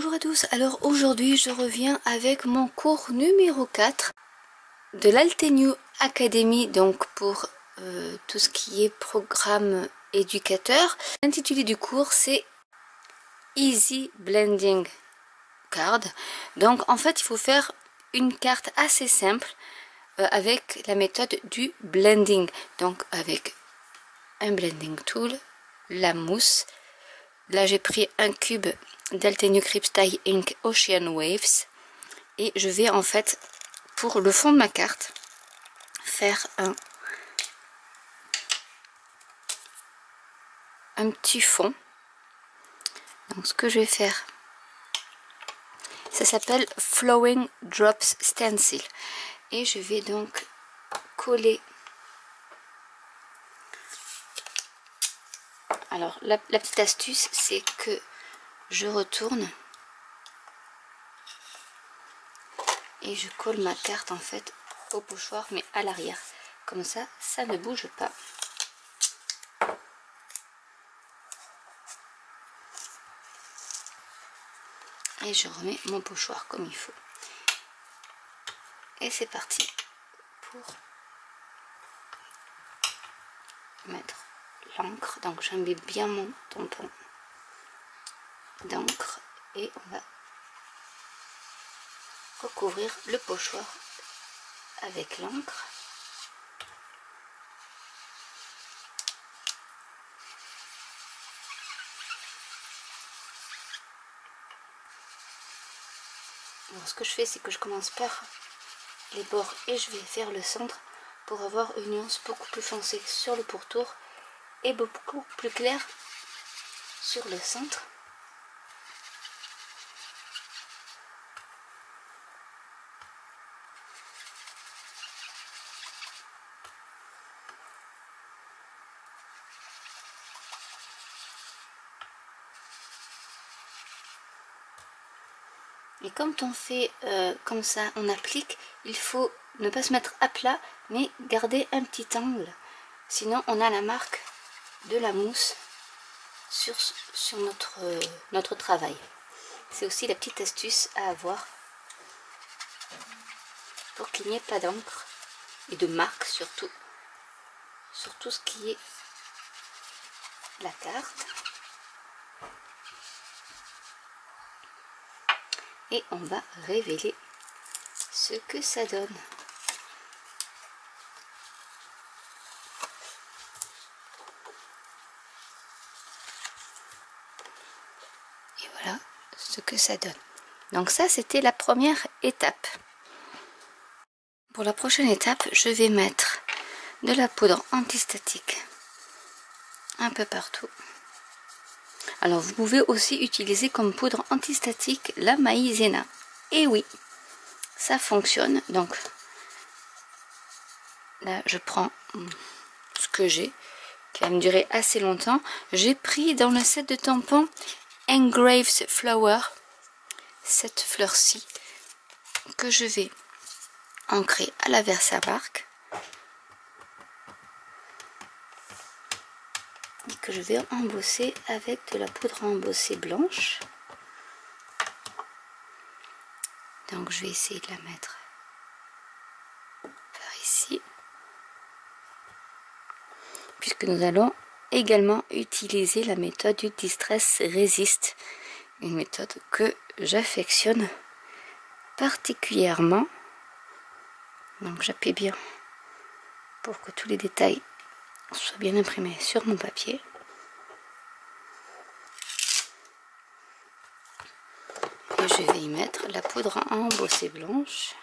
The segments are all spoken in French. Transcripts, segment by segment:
Bonjour à tous, alors aujourd'hui je reviens avec mon cours numéro 4 de l'Altenew Academy, donc pour tout ce qui est programme éducateur. L'intitulé du cours c'est Easy Blending Card. Donc en fait il faut faire une carte assez simple avec la méthode du blending, donc avec un blending tool, la mousse. Là j'ai pris un cube d'Altenew Crystal Ink Ocean Waves et je vais en fait pour le fond de ma carte faire un petit fond. Donc ce que je vais faire, ça s'appelle Flowing Drops Stencil et je vais donc coller. Alors la petite astuce c'est que je retourne et je colle ma carte en fait au pochoir mais à l'arrière, comme ça ça ne bouge pas. Et je remets mon pochoir comme il faut et c'est parti pour mettre l'encre. Donc j'imbibe bien mon tampon d'encre et on va recouvrir le pochoir avec l'encre. Alors ce que je fais c'est que je commence par les bords et je vais faire le centre pour avoir une nuance beaucoup plus foncée sur le pourtour et beaucoup plus clair sur le centre. Et quand on fait comme ça, on applique, il faut ne pas se mettre à plat mais garder un petit angle, sinon on a la marque de la mousse sur notre travail. C'est aussi la petite astuce à avoir pour qu'il n'y ait pas d'encre et de marque surtout sur tout ce qui est la carte. Et on va révéler ce que ça donne. Et voilà ce que ça donne. Donc ça c'était la première étape. Pour la prochaine étape, je vais mettre de la poudre antistatique un peu partout. Alors vous pouvez aussi utiliser comme poudre antistatique la maïzena. Et oui, ça fonctionne. Donc là je prends ce que j'ai, qui va me durer assez longtemps. J'ai pris dans le set de tampons Engraved Flower, cette fleur-ci que je vais ancrer à la Versamark et que je vais embosser avec de la poudre à embosser blanche. Donc je vais essayer de la mettre par ici, puisque nous allons également utiliser la méthode du Distress Resist, une méthode que j'affectionne particulièrement. Donc j'appuie bien pour que tous les détails soient bien imprimés sur mon papier. Et je vais y mettre la poudre à embosser blanche.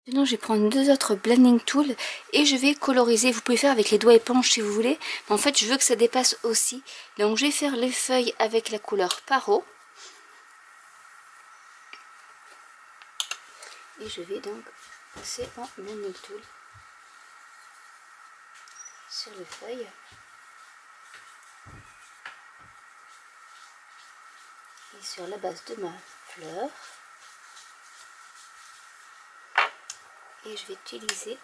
Maintenant je vais prendre deux autres blending tools et je vais coloriser. Vous pouvez faire avec les doigts éponges si vous voulez, mais en fait je veux que ça dépasse aussi. Donc je vais faire les feuilles avec la couleur Paro. Et je vais donc c'est en blending tool sur les feuilles. Et sur la base de ma fleur. Et je vais utiliser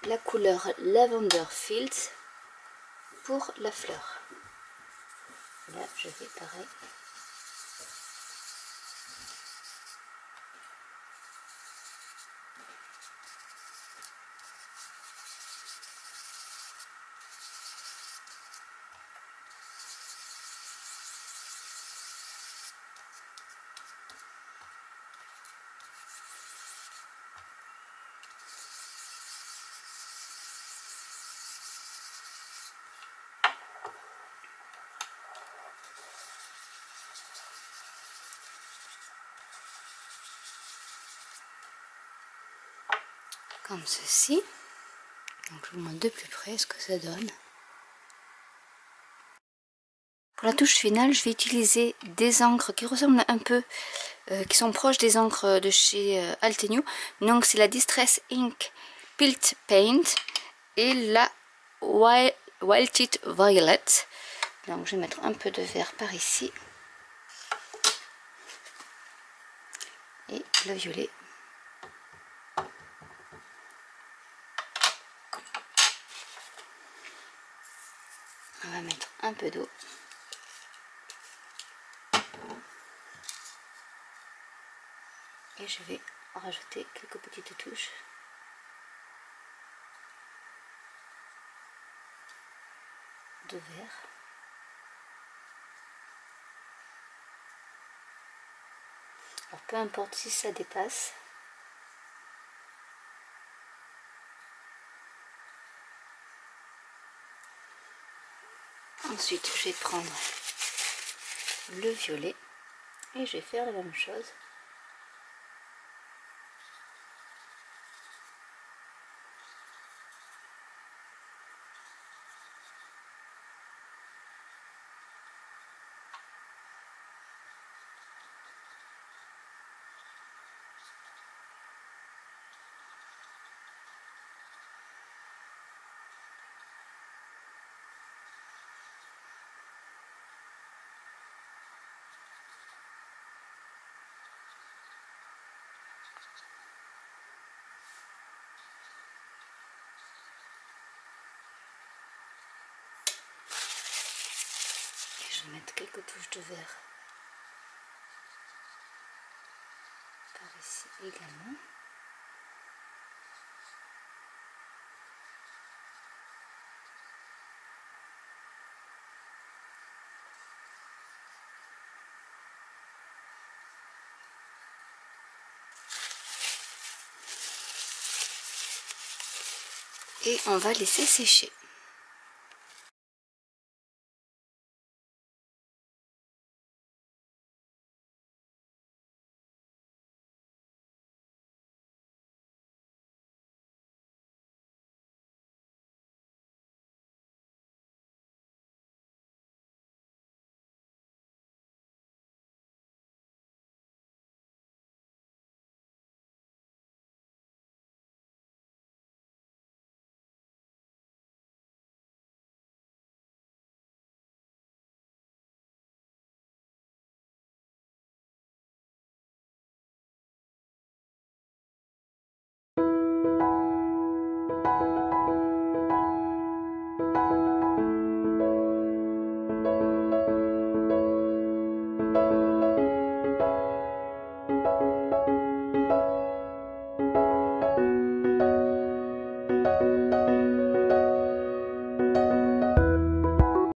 la couleur Lavender Fields pour la fleur. Là, je vais pareil. Comme ceci. Donc je vous montre de plus près ce que ça donne. Pour la touche finale, je vais utiliser des encres qui ressemblent un peu, qui sont proches des encres de chez Altenew. Donc c'est la Distress Ink Pilt Paint et la Wilted Violet. Donc je vais mettre un peu de vert par ici. Et le violet. On va mettre un peu d'eau. Et je vais rajouter quelques petites touches. De vert. Alors peu importe si ça dépasse. Ensuite, je vais prendre le violet et je vais faire la même chose. Je vais mettre quelques touches de vert par ici également. Et on va laisser sécher.